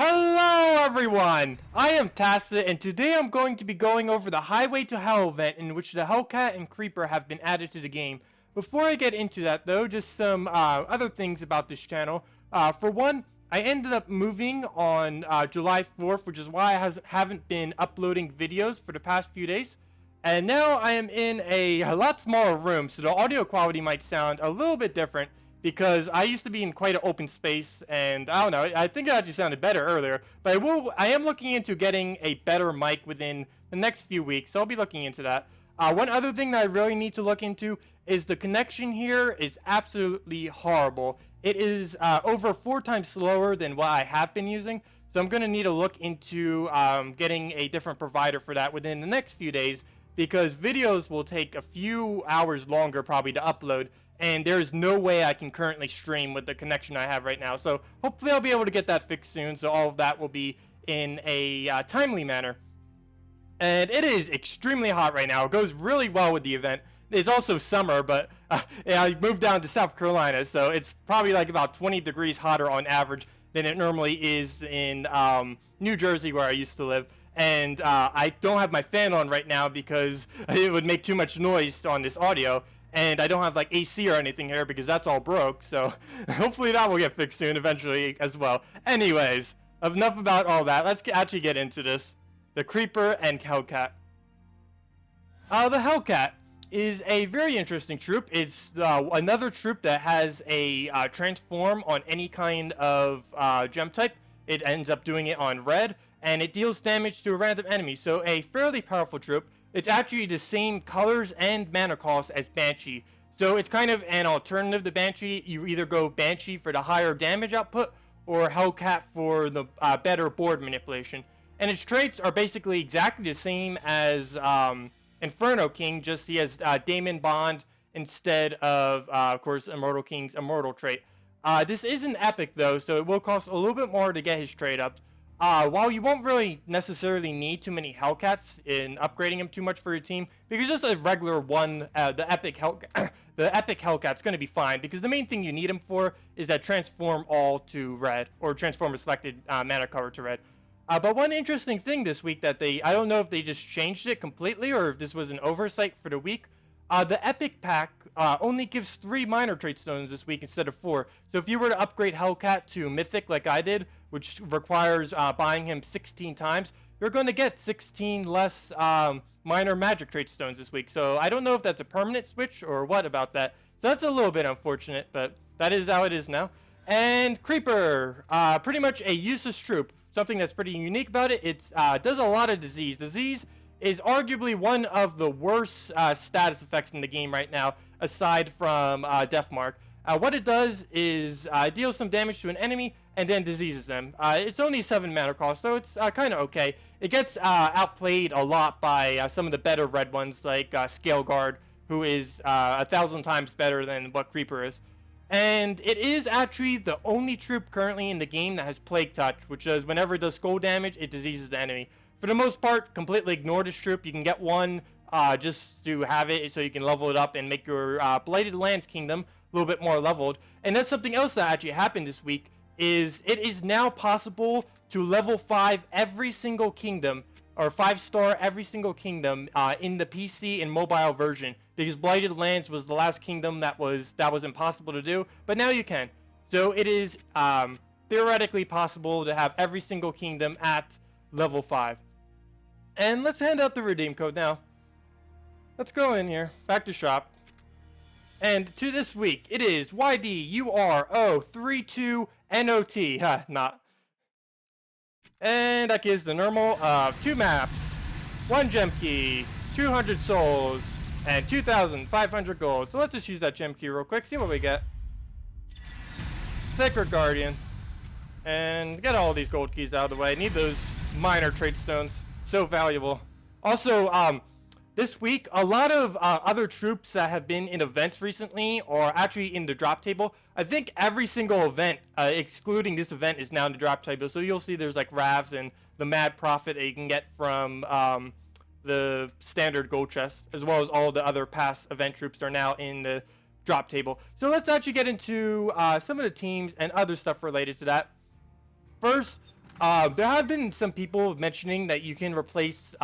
Hello everyone! I am Tacet, and today I'm going to be going over the Highway to Hell event in which the Hellcat and Creeper have been added to the game. Before I get into that though, just some other things about this channel. For one, I ended up moving on July 4th, which is why I haven't been uploading videos for the past few days. And now I am in a lot smaller room, so the audio quality might sound a little bit different, because I used to be in quite an open space, and I don't know, I think it actually sounded better earlier, but I am looking into getting a better mic within the next few weeks, so I'll be looking into that. One other thing that I really need to look into is the connection here is absolutely horrible. It is over 4 times slower than what I have been using, so I'm going to need to look into getting a different provider for that within the next few days, because videos will take a few hours longer probably to upload, and there's no way I can currently stream with the connection I have right now. So hopefully I'll be able to get that fixed soon, so all of that will be in a timely manner. And it is extremely hot right now. It goes really well with the event. It's also summer, but yeah, I moved down to South Carolina, so it's probably like about 20 degrees hotter on average than it normally is in New Jersey, where I used to live. And I don't have my fan on right now because it would make too much noise on this audio. And I don't have like AC or anything here because that's all broke, so hopefully that will get fixed soon eventually as well. Anyways, enough about all that. Let's actually get into this. The Creeper and Hellcat. The Hellcat is a very interesting troop. It's another troop that has a transform on any kind of gem type. It ends up doing it on red, and it deals damage to a random enemy, so a fairly powerful troop. It's actually the same colors and mana cost as Banshee. So it's kind of an alternative to Banshee. You either go Banshee for the higher damage output, or Hellcat for the better board manipulation. And its traits are basically exactly the same as Inferno King, just he has Daemon Bond instead of course, Immortal King's Immortal trait. This is an epic though, so it will cost a little bit more to get his trait up. While you won't really necessarily need too many Hellcats in upgrading them too much for your team, because just a regular one, the epic Hellcat's going to be fine, because the main thing you need him for is that transform all to red, or transform a selected mana color to red. But one interesting thing this week that I don't know if they just changed it completely, or if this was an oversight for the week, the epic pack only gives 3 minor traitstones this week instead of 4. So if you were to upgrade Hellcat to Mythic like I did, which requires buying him 16 times, you're going to get 16 less minor magic traitstones this week. So I don't know if that's a permanent switch or what about that. So that's a little bit unfortunate, but that is how it is now. And Creeper, pretty much a useless troop. Something that's pretty unique about it, it does a lot of disease. Disease is arguably one of the worst status effects in the game right now, aside from Deathmark. What it does is deals some damage to an enemy and then diseases them. It's only 7 mana cost, so it's kind of okay. It gets outplayed a lot by some of the better red ones, like Scale Guard, who is 1,000 times better than what Creeper is. And it is actually the only troop currently in the game that has Plague Touch, which is whenever it does skull damage, it diseases the enemy. For the most part, completely ignore this troop. You can get one just to have it so you can level it up and make your Blighted Lands Kingdom a little bit more leveled. And that's something else that actually happened this week, is it is now possible to level 5 every single kingdom, or 5-star every single kingdom in the PC and mobile version, because Blighted Lands was the last kingdom that was impossible to do, but now you can. So it is theoretically possible to have every single kingdom at level 5. And let's hand out the redeem code now. Let's go in here, back to shop. And to this week, it is YDURO32NOT. Ha, not. And that gives the normal of 2 maps, 1 gem key, 200 souls, and 2,500 gold. So let's just use that gem key real quick, see what we get. Sacred Guardian. And get all these gold keys out of the way. Need those minor traitstones. So valuable. Also, this week, a lot of other troops that have been in events recently, or actually in the drop table. I think every single event, excluding this event, is now in the drop table. So you'll see there's like Ravs and the Mad Prophet that you can get from the standard gold chest, as well as all the other past event troops are now in the drop table. So let's actually get into some of the teams and other stuff related to that. First, There have been some people mentioning that you can replace,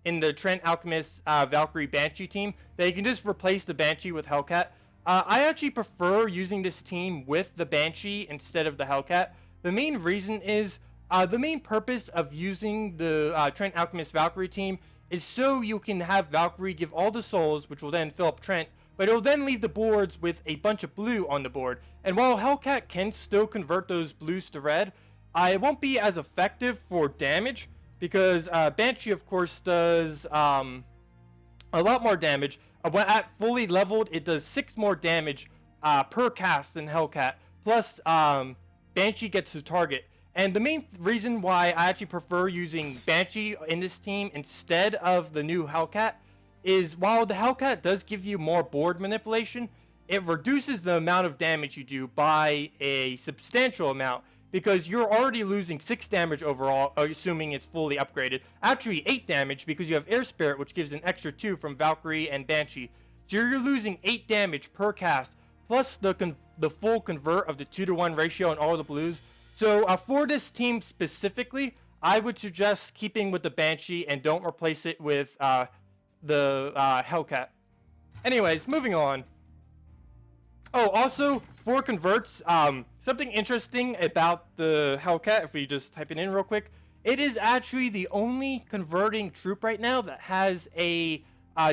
in the Trent Alchemist Valkyrie Banshee team, that you can just replace the Banshee with Hellcat. I actually prefer using this team with the Banshee instead of the Hellcat. The main reason is, the main purpose of using the Trent Alchemist Valkyrie team is so you can have Valkyrie give all the souls, which will then fill up Trent, but it'll then leave the boards with a bunch of blue on the board. And while Hellcat can still convert those blues to red, it won't be as effective for damage, because Banshee, of course, does a lot more damage. When at fully leveled, it does 6 more damage per cast than Hellcat. Plus, Banshee gets to target. And the main reason why I actually prefer using Banshee in this team instead of the new Hellcat is, while the Hellcat does give you more board manipulation, it reduces the amount of damage you do by a substantial amount, because you're already losing 6 damage overall, assuming it's fully upgraded. Actually 8 damage, because you have Air Spirit, which gives an extra 2 from Valkyrie and Banshee. So you're losing 8 damage per cast, plus the full convert of the 2-to-1 ratio on all the blues. So for this team specifically, I would suggest keeping with the Banshee and don't replace it with the Hellcat. Anyways, moving on. Oh, also, for converts, something interesting about the Hellcat, if we just type it in real quick, it is actually the only converting troop right now that has a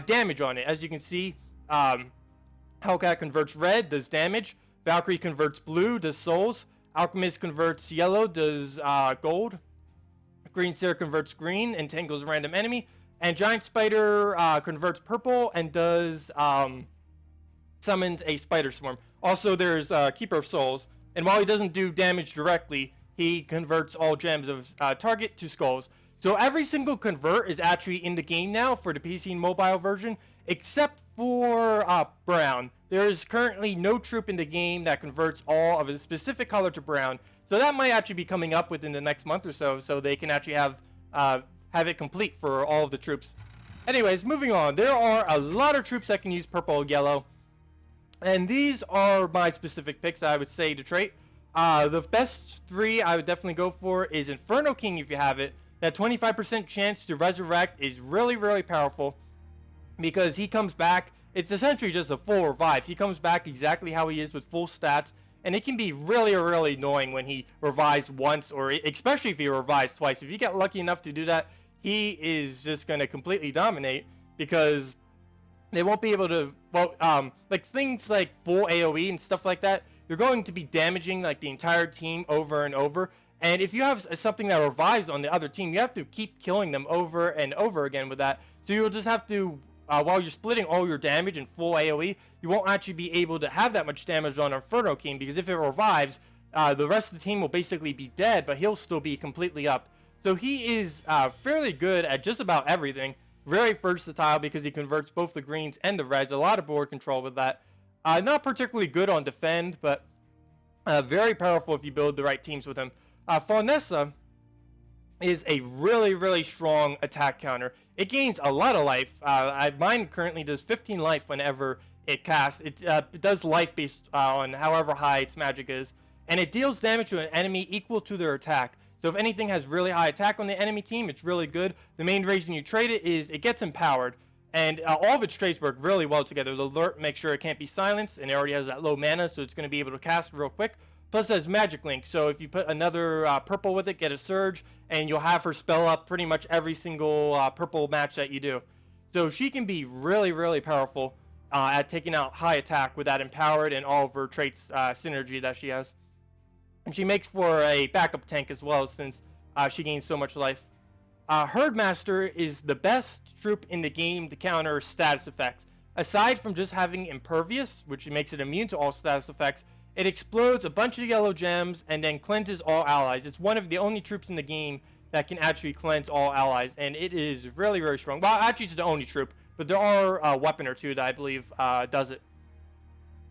damage on it. As you can see, Hellcat converts red, does damage. Valkyrie converts blue, does souls. Alchemist converts yellow, does gold. Green Seer converts green, entangles a random enemy. And Giant Spider converts purple and does summons a spider swarm. Also, there's Keeper of Souls, and while he doesn't do damage directly, he converts all gems of target to skulls. So every single convert is actually in the game now for the PC and mobile version, except for brown. There is currently no troop in the game that converts all of a specific color to brown, so that might actually be coming up within the next month or so, so they can actually have it complete for all of the troops. Anyways, moving on. There are a lot of troops that can use purple or yellow, and these are my specific picks, I would say, to trait. The best 3 I would definitely go for is Inferno King if you have it. That 25% chance to resurrect is really, really powerful, because he comes back. It's essentially just a full revive. He comes back exactly how he is with full stats, and it can be really, really annoying when he revives once, or especially if he revives twice. If you get lucky enough to do that, he is just going to completely dominate, because they won't be able to, well, like things like full AoE and stuff like that, you're going to be damaging like the entire team over and over. And if you have something that revives on the other team, you have to keep killing them over and over again with that. So you'll just have to, while you're splitting all your damage in full AoE, you won't actually be able to have that much damage on Inferno King, because if it revives, the rest of the team will basically be dead, but he'll still be completely up. So he is fairly good at just about everything. Very versatile, because he converts both the greens and the reds. A lot of board control with that. Not particularly good on defend, but very powerful if you build the right teams with him. Faunessa is a really, really strong attack counter. It gains a lot of life. Mine currently does 15 life whenever it casts. It does life based on however high its magic is. And it deals damage to an enemy equal to their attack. So if anything has really high attack on the enemy team, it's really good. The main reason you trade it is it gets empowered. And all of its traits work really well together. The alert makes sure it can't be silenced, and it already has that low mana, so it's going to be able to cast real quick. Plus it has Magic Link, so if you put another purple with it, get a Surge, and you'll have her spell up pretty much every single purple match that you do. So she can be really, really powerful at taking out high attack with that empowered and all of her traits synergy that she has. And she makes for a backup tank as well, since she gains so much life. Herdmaster is the best troop in the game to counter status effects. Aside from just having Impervious, which makes it immune to all status effects, it explodes a bunch of yellow gems and then cleanses all allies. It's one of the only troops in the game that can actually cleanse all allies, and it is really, really strong. Well, actually it's the only troop, but there are a weapon or two that I believe does it.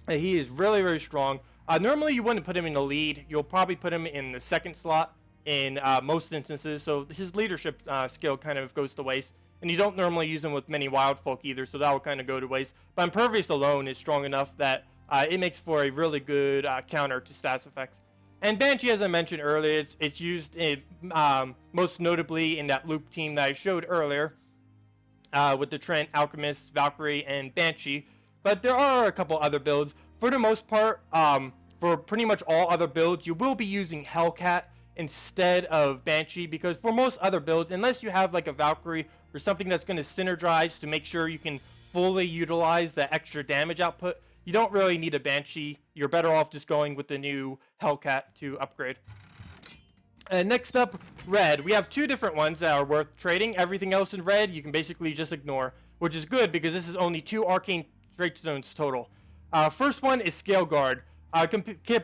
He is really, really strong. Normally you wouldn't put him in the lead. You'll probably put him in the second slot in most instances, so his leadership skill kind of goes to waste. And you don't normally use him with many wild folk either, so that will kind of go to waste. But Impervious alone is strong enough that it makes for a really good counter to status effects. And Banshee, as I mentioned earlier, it's used in, most notably in that loop team that I showed earlier, with the Trent, Alchemist, Valkyrie, and Banshee. But there are a couple other builds. For the most part, for pretty much all other builds, you will be using Hellcat instead of Banshee, because for most other builds, unless you have like a Valkyrie or something that's going to synergize to make sure you can fully utilize the extra damage output, you don't really need a Banshee. You're better off just going with the new Hellcat to upgrade. And next up, red. We have two different ones that are worth trading. Everything else in red you can basically just ignore, which is good because this is only 2 arcane traitstones total. First one is Scale Guard.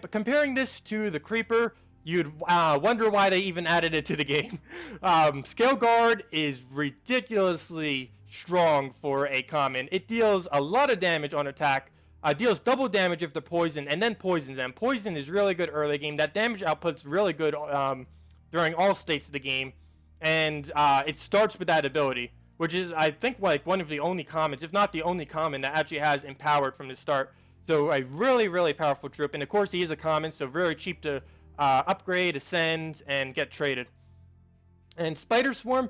Comparing this to the Creeper, you'd wonder why they even added it to the game. Scale Guard is ridiculously strong for a common. It deals a lot of damage on attack, deals double damage if they're poisoned, and then poisons them. Poison is really good early game. That damage output's really good during all states of the game, and it starts with that ability, which is, I think, like one of the only commons, if not the only common, that actually has Empowered from the start. So a really, really powerful troop, and of course he is a common, so very cheap to upgrade, ascend, and get traded. And Spider Swarm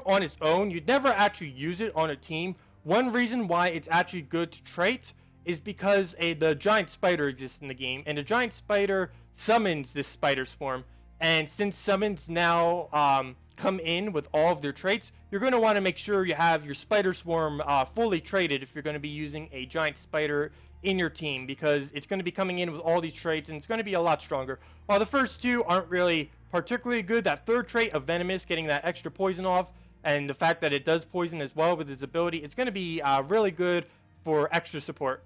on its own, you'd never actually use it on a team. One reason why it's actually good to trait is because the giant spider exists in the game, and the giant spider summons this Spider Swarm. And since summons now come in with all of their traits, you're going to want to make sure you have your Spider Swarm fully traded if you're going to be using a giant spider in your team, because it's going to be coming in with all these traits, and it's going to be a lot stronger. While the first two aren't really particularly good, that third trait of Venomous, getting that extra poison off, and the fact that it does poison as well with its ability, it's going to be really good for extra support,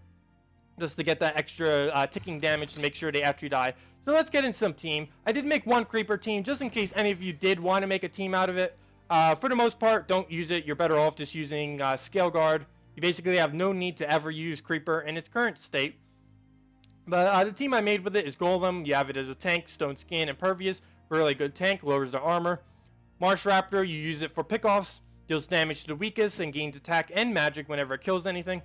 just to get that extra ticking damage to make sure they actually die. So let's get in some team. I did make one Creeper team, just in case any of you did want to make a team out of it. For the most part, don't use it. You're better off just using Scale Guard. You basically have no need to ever use Creeper in its current state. But the team I made with it is Golem. You have it as a tank, Stone Skin, Impervious. Really good tank, lowers the armor. Marsh Raptor, you use it for pickoffs. Deals damage to the weakest and gains attack and magic whenever it kills anything.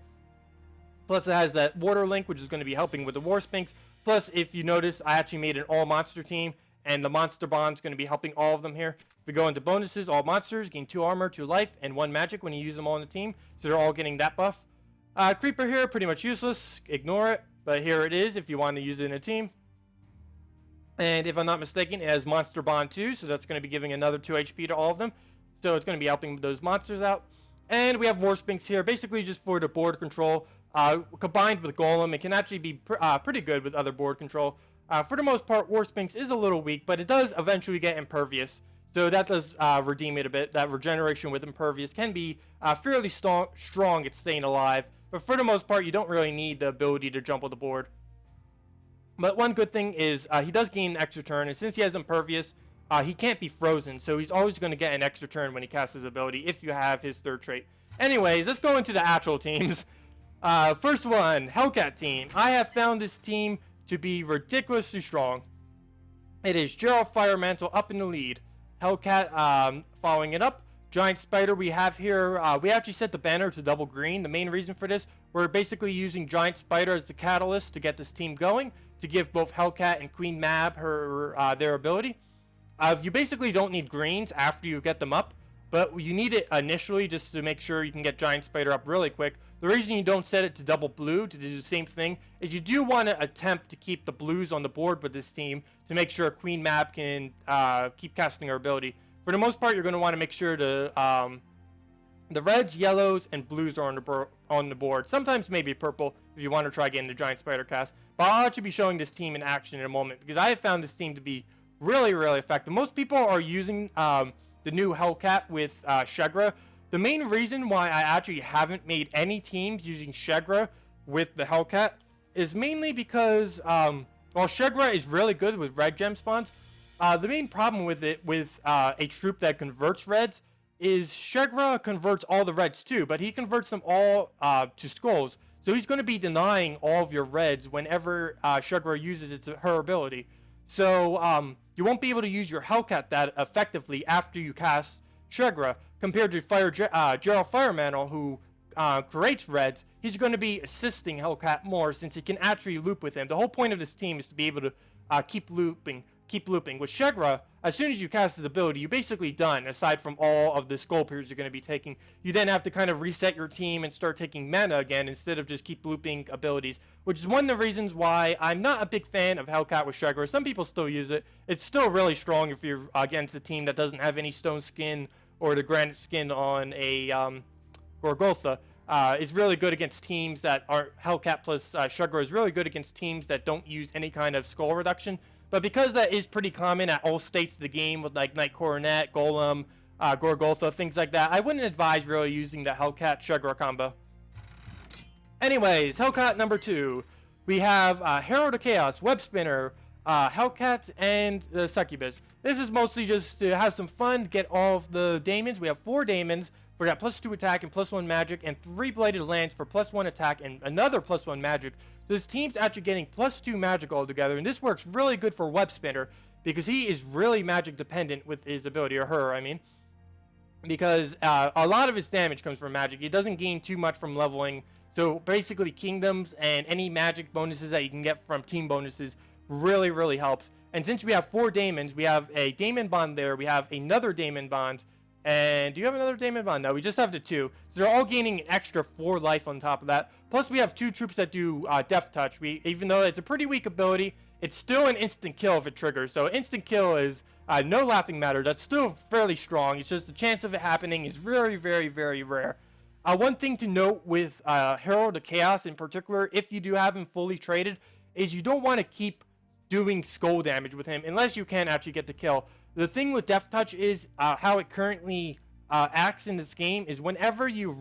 Plus it has that Water Link, which is going to be helping with the War Sphinx. Plus, if you notice, I actually made an all-monster team, and the Monster Bond is going to be helping all of them here. If we go into bonuses, all monsters gain 2 armor, 2 life, and 1 magic when you use them all in the team. So they're all getting that buff. Creeper here, pretty much useless. Ignore it. But here it is if you want to use it in a team. And if I'm not mistaken, it has Monster Bond too, so that's going to be giving another 2 HP to all of them. So it's going to be helping those monsters out. And we have War Sphinx here, basically just for the board control. Combined with Golem, it can actually be pretty good with other board control. For the most part, War Sphinx is a little weak, but it does eventually get Impervious. So that does redeem it a bit. That regeneration with Impervious can be fairly strong at staying alive. But for the most part, you don't really need the ability to jump on the board. But one good thing is he does gain an extra turn, and since he has Impervious, he can't be frozen. So he's always going to get an extra turn when he casts his ability if you have his third trait. Anyways, let's go into the actual teams. First one, Hellcat team. I have found this team to be ridiculously strong. It is Gerald Firemantle up in the lead. Hellcat following it up. Giant Spider we have here. We actually set the banner to double green. The main reason for this, we're basically using Giant Spider as the catalyst to get this team going, to give both Hellcat and Queen Mab their ability. You basically don't need greens after you get them up, but you need it initially just to make sure you can get Giant Spider up really quick. The reason you don't set it to double blue to do the same thing is you do want to attempt to keep the blues on the board with this team to make sure Queen Mab can keep casting her ability. For the most part, you're going to want to make sure the reds, yellows, and blues are on the board. Sometimes maybe purple if you want to try getting the Giant Spider cast. But I'll actually be showing this team in action in a moment because I have found this team to be really, really effective. Most people are using the new Hellcat with Shegra. The main reason why I actually haven't made any teams using Shegra with the Hellcat is mainly because, while Shegra is really good with red gem spawns, the main problem with it, with a troop that converts reds, is Shegra converts all the reds too, but he converts them all to skulls. So he's going to be denying all of your reds whenever Shegra uses her ability. So you won't be able to use your Hellcat that effectively after you cast Shegra, compared to Gerald Firemantle, who creates reds. He's going to be assisting Hellcat more since he can actually loop with him. The whole point of this team is to be able to keep looping. With Shegra, as soon as you cast his ability, you're basically done, aside from all of the skull piercers you're going to be taking. You then have to kind of reset your team and start taking mana again instead of just keep looping abilities, which is one of the reasons why I'm not a big fan of Hellcat with Shegra. Some people still use it. It's still really strong if you're against a team that doesn't have any stone skin or the granite skin on a Gorgotha. It's really good against teams that aren't Hellcat plus Shegra is really good against teams that don't use any kind of skull reduction. But because that is pretty common at all states of the game with like Knight Coronet, Golem, Gorgotha, things like that, I wouldn't advise really using the Hellcat Shegra combo. Anyways, Hellcat number 2. We have Herald of Chaos, Web Spinner, Hellcat, and Succubus. This is mostly just to have some fun, get all of the daemons. We have 4 daemons. We got +2 attack and +1 magic, and 3 bladed lance for +1 attack and another +1 magic. This team's actually getting +2 magic altogether, and this works really good for Web Spinner because he is really magic dependent with his ability, or her, I mean. Because a lot of his damage comes from magic. He doesn't gain too much from leveling. So basically kingdoms and any magic bonuses that you can get from team bonuses really, really helps. And since we have 4 daemons, we have a daemon bond there, we have another daemon bond, and do you have another daemon bond? No, we just have the 2. So they're all gaining an extra 4 life on top of that. Plus we have 2 troops that do Death Touch. Even though it's a pretty weak ability, it's still an instant kill if it triggers. So instant kill is no laughing matter. That's still fairly strong. It's just the chance of it happening is very, very, very rare. One thing to note with Herald of Chaos in particular, if you do have him fully traded, is you don't want to keep doing skull damage with him unless you can actually get the kill. The thing with Death Touch is how it currently acts in this game is whenever you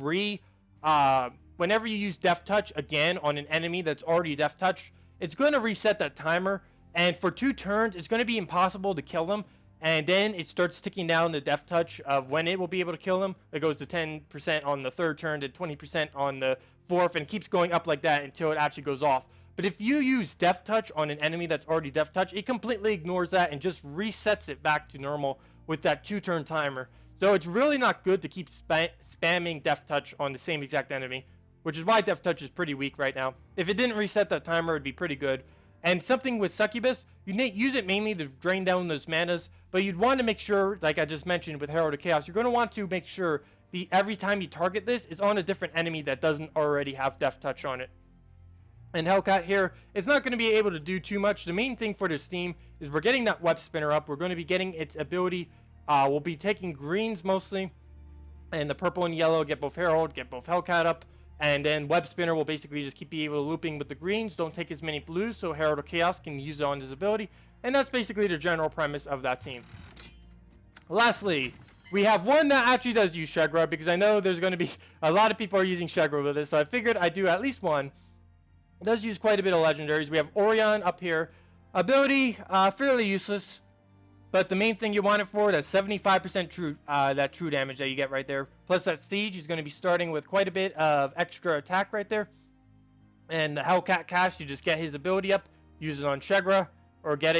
use Death Touch again on an enemy that's already Death Touch, it's going to reset that timer, and for 2 turns, it's going to be impossible to kill them. And then it starts ticking down the Death Touch of when it will be able to kill them. It goes to 10% on the 3rd turn, to 20% on the 4th, and keeps going up like that until it actually goes off. But if you use Death Touch on an enemy that's already Death Touch, it completely ignores that and just resets it back to normal with that 2-turn timer. So it's really not good to keep spamming Death Touch on the same exact enemy, which is why Death Touch is pretty weak right now. If it didn't reset that timer, it'd be pretty good. And something with Succubus, you use it mainly to drain down those manas, but you'd want to make sure, like I just mentioned with Herald of Chaos, you're going to want to make sure every time you target this, it's on a different enemy that doesn't already have Death Touch on it. And Hellcat here, it's not going to be able to do too much. The main thing for this team is we're getting that Web Spinner up. We're going to be getting its ability. We'll be taking greens mostly, and the purple and yellow get both Herald, get both Hellcat up. And then Web Spinner will basically just keep being able to looping with the greens. Don't take as many blues, so Herald of Chaos can use it on his ability. And that's basically the general premise of that team. Lastly, we have one that actually does use Shegra, because I know there's going to be a lot of people are using Shegra with this, so I figured I'd do at least one. It does use quite a bit of legendaries. We have Orion up here. Ability, fairly useless. But the main thing you want it for, that 75% true, that true damage that you get right there. Plus that siege is going to be starting with quite a bit of extra attack right there. And the Hellcat cast, you just get his ability up, use it on Shegra, or get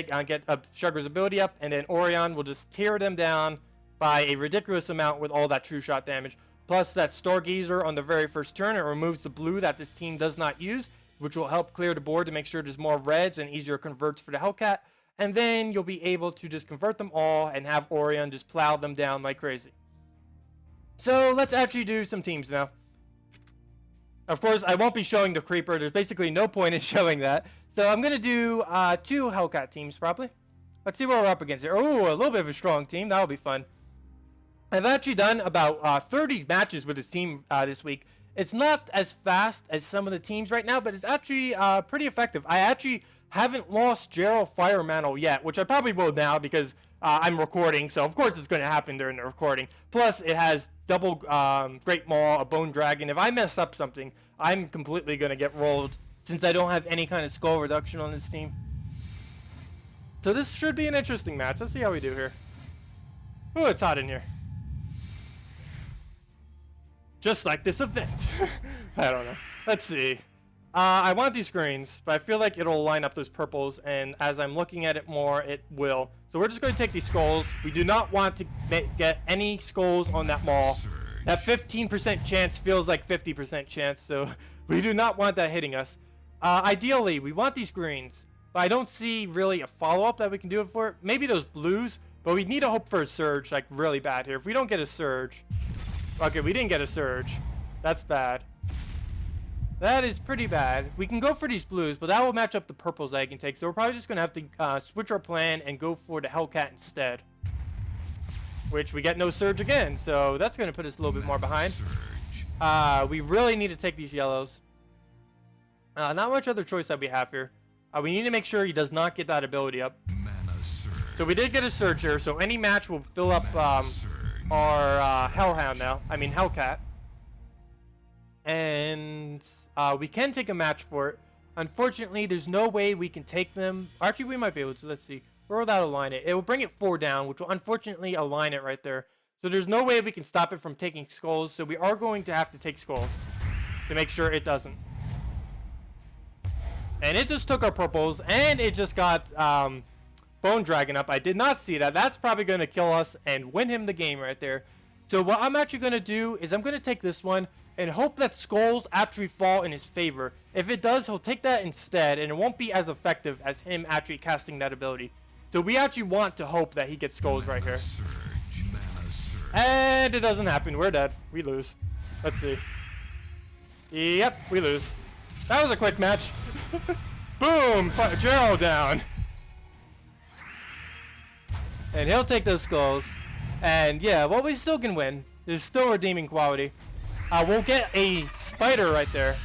Shegra's ability up, and then Orion will just tear them down by a ridiculous amount with all that true shot damage. Plus that Stargazer on the very first turn, it removes the blue that this team does not use, which will help clear the board to make sure there's more reds and easier converts for the Hellcat. And then you'll be able to just convert them all and have Orion just plow them down like crazy. So let's actually do some teams now. Of course, I won't be showing the Creeper. There's basically no point in showing that. So I'm going to do 2 Hellcat teams probably. Let's see what we're up against here. Oh, a little bit of a strong team. That'll be fun. I've actually done about 30 matches with this team this week. It's not as fast as some of the teams right now, but it's actually pretty effective. I actually haven't lost Gerald Fire Mantle yet, which I probably will now because I'm recording, so of course it's going to happen during the recording. Plus, it has double Great Maw, a Bone Dragon. If I mess up something, I'm completely going to get rolled since I don't have any kind of skull reduction on this team. So this should be an interesting match. Let's see how we do here. Ooh, it's hot in here. Just like this event. I don't know. Let's see. I want these screens, but I feel like it'll line up those purples, and as I'm looking at it more, it will. So we're just going to take these skulls. We do not want to get any skulls on that maul. That 15% chance feels like 50% chance, so we do not want that hitting us. Ideally, we want these greens. but I don't see really a follow-up that we can do it for. Maybe those blues, but we need to hope for a surge, like really bad here. If we don't get a surge, okay, we didn't get a surge. That's bad. That is pretty bad. We can go for these blues, but that will match up the purples that I can take. So we're probably just gonna have to switch our plan and go for the Hellcat instead. Which we get no surge again, so that's gonna put us a little bit more behind. We really need to take these yellows. Not much other choice that we have here. We need to make sure he does not get that ability up. So we did get a surge here, so any match will fill up our Hellhound now. I mean Hellcat. And we can take a match for it. Unfortunately, there's no way we can take them. Actually, we might be able to. Let's see. Where will that align it? It will bring it 4 down, which will unfortunately align it right there. So there's no way we can stop it from taking skulls. So we are going to have to take skulls to make sure it doesn't. And it just took our purples, and it just got Bone Dragon up. I did not see that. That's probably going to kill us and win him the game right there. So what I'm actually going to do is I'm going to take this one and hope that skulls actually fall in his favor. If it does, he'll take that instead, and it won't be as effective as him actually casting that ability. So we actually want to hope that he gets skulls right here. And it doesn't happen. We're dead. We lose. Let's see. Yep, we lose. That was a quick match. Boom! Gerald down. And he'll take those skulls. And yeah, well, we still can win. There's still redeeming quality. We'll get a spider right there,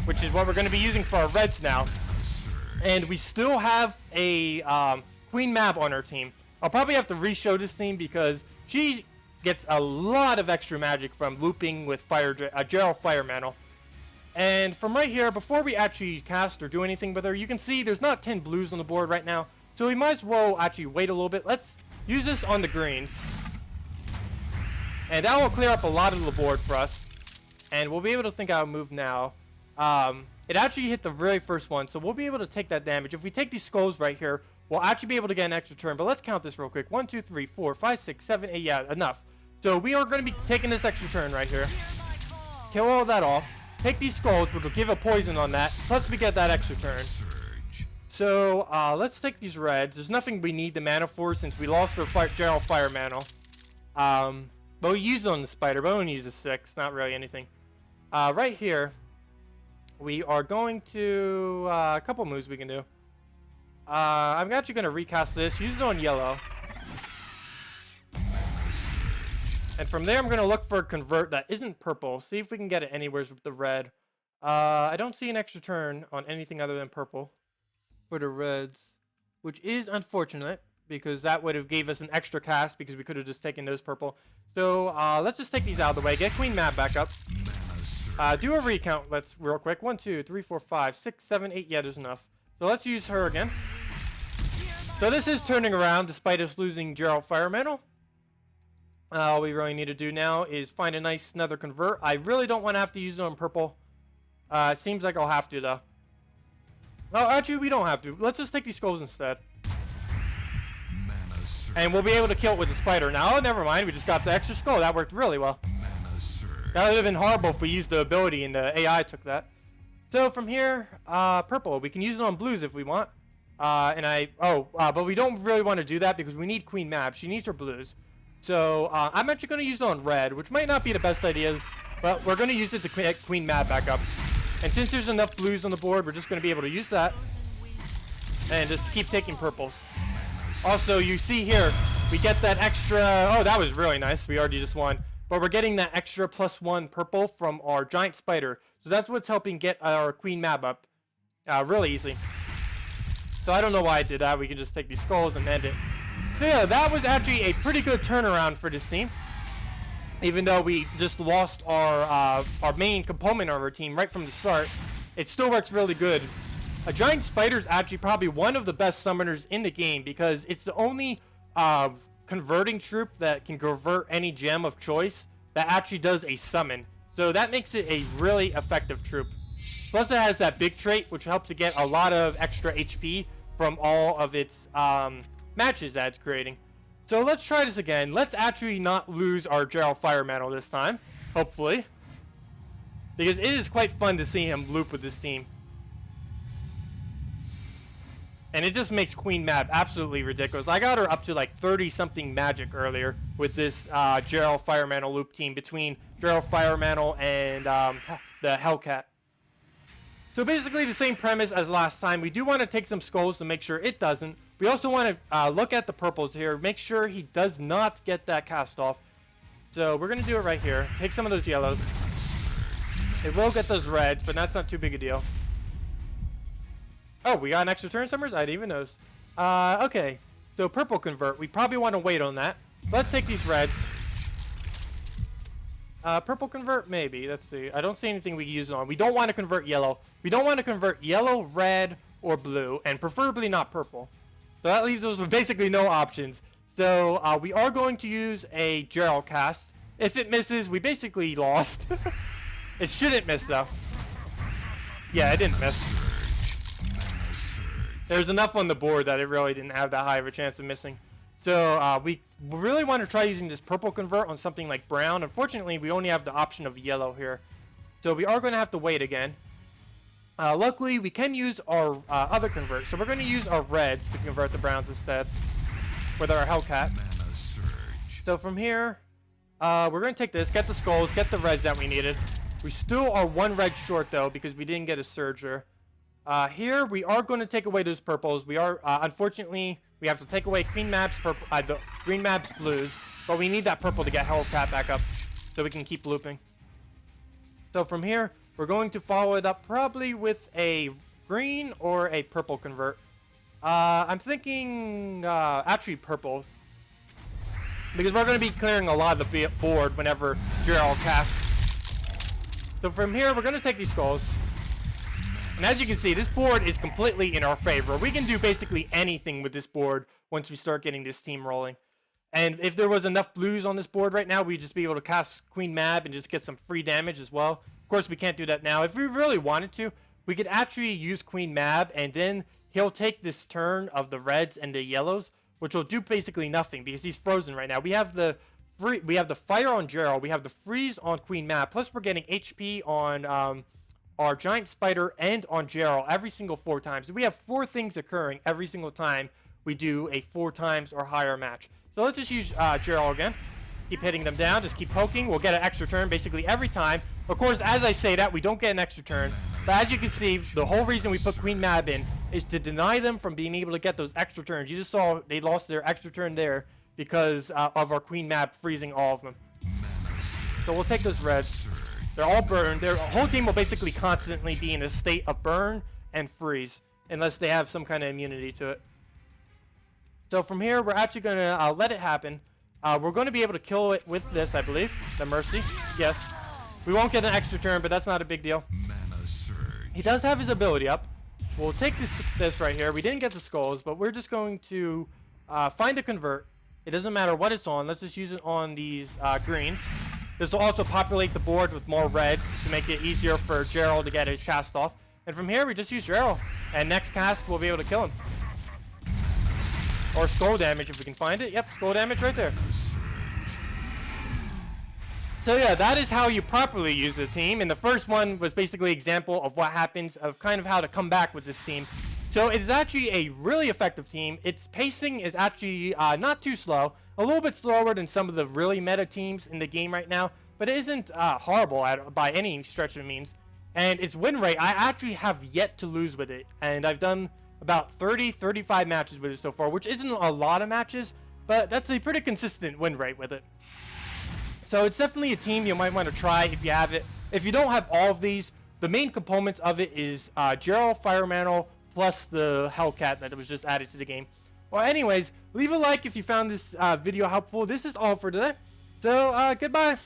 which is what we're going to be using for our reds now. And we still have a Queen Mab on our team. I'll probably have to re-show this team because she gets a lot of extra magic from looping with Gerald Fire Mantle. And from right here, before we actually cast or do anything with her, you can see there's not 10 blues on the board right now. So we might as well actually wait a little bit. Let's use this on the greens. And that will clear up a lot of the board for us. And we'll be able to think out a move now. It actually hit the very first one, so we'll be able to take that damage. If we take these skulls right here, we'll actually be able to get an extra turn. But let's count this real quick. 1, 2, 3, 4, 5, 6, 7, 8. Yeah, enough. So we are going to be taking this extra turn right here. Kill all that off. Take these skulls, which will give a poison on that. Plus we get that extra turn. So let's take these reds. There's nothing we need the mana for since we lost our Gerald Fire Mantle. But we used it on the spider, but we only use a 6. Not really anything. Right here, we are going to a couple moves we can do. I'm actually going to recast this, use it on yellow. And from there, I'm going to look for a convert that isn't purple. See if we can get it anywhere with the red. I don't see an extra turn on anything other than purple for the reds, which is unfortunate because that would have gave us an extra cast because we could have just taken those purple. So let's just take these out of the way. Get Queen Mab back up. Do a recount. Let's real quick. 1, 2, 3, 4, 5, 6, 7, 8. Yeah, there's enough. So let's use her again. So this is turning around despite us losing Gerald Fire Mantle. All we really need to do now is find a nice another convert. I really don't want to have to use it on purple. It seems like I'll have to though. Oh, actually we don't have to. Let's just take these skulls instead. And we'll be able to kill it with the spider. Now, oh, never mind. We just got the extra skull. That worked really well. That would have been horrible if we used the ability and the AI took that. So from here, purple. We can use it on blues if we want. But we don't really want to do that because we need Queen Mab. She needs her blues. So I'm actually going to use it on red, which might not be the best ideas, but we're going to use it to get Queen Mab back up. And since there's enough blues on the board, we're just going to be able to use that and just keep taking purples. Also, you see here, we get that extra... Oh, that was really nice. We already just won. But we're getting that extra +1 purple from our giant spider. So that's what's helping get our Queen Mab up really easily. So I don't know why I did that. We can just take these skulls and end it. So yeah, that was actually a pretty good turnaround for this team. Even though we just lost our main component of our team right from the start, it still works really good. A giant spider is actually probably one of the best summoners in the game because it's the only converting troop that can convert any gem of choice that actually does a summon. So that makes it a really effective troop. Plus it has that big trait which helps to get a lot of extra HP from all of its matches that it's creating. So let's try this again. Let's actually not lose our Gerald Fire Mantle this time, hopefully. Because it is quite fun to see him loop with this team. And it just makes Queen Mab absolutely ridiculous. I got her up to like 30-something magic earlier with this Gerald Fire Mantle loop team between Gerald Fire Mantle and the Hellcat. So basically the same premise as last time. We do want to take some skulls to make sure it doesn't. We also want to look at the purples here. Make sure he does not get that cast off. So we're going to do it right here. Take some of those yellows. It will get those reds, but that's not too big a deal. Oh, we got an extra turn summers? I didn't even notice. Okay. So purple convert. We probably want to wait on that. Let's take these reds. Purple convert, maybe. Let's see. I don't see anything we can use it on. We don't want to convert yellow. We don't want to convert yellow, red, or blue, and preferably not purple. So that leaves us with basically no options. So we are going to use a Gerald cast. If it misses, we basically lost. It shouldn't miss, though. Yeah, it didn't miss. There's enough on the board that it really didn't have that high of a chance of missing. So we really want to try using this purple convert on something like brown. Unfortunately, we only have the option of yellow here. So we are going to have to wait again. Luckily, we can use our other convert. So we're going to use our reds to convert the browns instead with our Hellcat. So from here, we're going to take this, get the skulls, get the reds that we needed. We still are one red short, though, because we didn't get a surger. Here, we are going to take away those purples. We are, unfortunately, we have to take away Queen Mab's purple, the Green Mab's blues, but we need that purple to get Hellcat back up so we can keep looping. So from here, we're going to follow it up probably with a green or a purple convert. I'm thinking, actually purple, because we're going to be clearing a lot of the board whenever Gerald casts. So from here, we're going to take these skulls. And as you can see, this board is completely in our favor. We can do basically anything with this board once we start getting this team rolling. And if there was enough blues on this board right now, we'd just be able to cast Queen Mab and just get some free damage as well. Of course, we can't do that now. If we really wanted to, we could actually use Queen Mab, and then he'll take this turn of the reds and the yellows, which will do basically nothing because he's frozen right now. We have the fire on Gerald, we have the freeze on Queen Mab, plus we're getting HP on our giant spider and on Gerald every single 4 times. So we have 4 things occurring every single time we do a 4 times or higher match. So let's just use Gerald again. Keep hitting them down, just keep poking. We'll get an extra turn basically every time. Of course, as I say that, we don't get an extra turn. But as you can see, the whole reason we put Queen Mab in is to deny them from being able to get those extra turns. You just saw they lost their extra turn there because of our Queen Mab freezing all of them. So we'll take those reds. They're all burned. Their whole team will basically constantly be in a state of burn and freeze unless they have some kind of immunity to it. So from here, we're actually going to let it happen. We're going to be able to kill it with this, I believe. The Mercy. Yes. We won't get an extra turn, but that's not a big deal. He does have his ability up. We'll take this right here. We didn't get the skulls, but we're just going to find a convert. It doesn't matter what it's on. Let's just use it on these greens. This will also populate the board with more reds to make it easier for Gerald to get his cast off. And from here, we just use Gerald. And next cast, we'll be able to kill him. Or skull damage if we can find it. Yep, skull damage right there. So yeah, that is how you properly use a team. And the first one was basically an example of what happens, of kind of how to come back with this team. So it's actually a really effective team. Its pacing is actually not too slow. A little bit slower than some of the really meta teams in the game right now. But it isn't horrible by any stretch of the means. And its win rate, I actually have yet to lose with it. And I've done about 35 matches with it so far, which isn't a lot of matches. But that's a pretty consistent win rate with it. So it's definitely a team you might want to try if you have it. If you don't have all of these, the main components of it is Gerald Fire Mantle plus the Hellcat that was just added to the game. Well, anyways, leave a like if you found this video helpful. This is all for today. So, goodbye.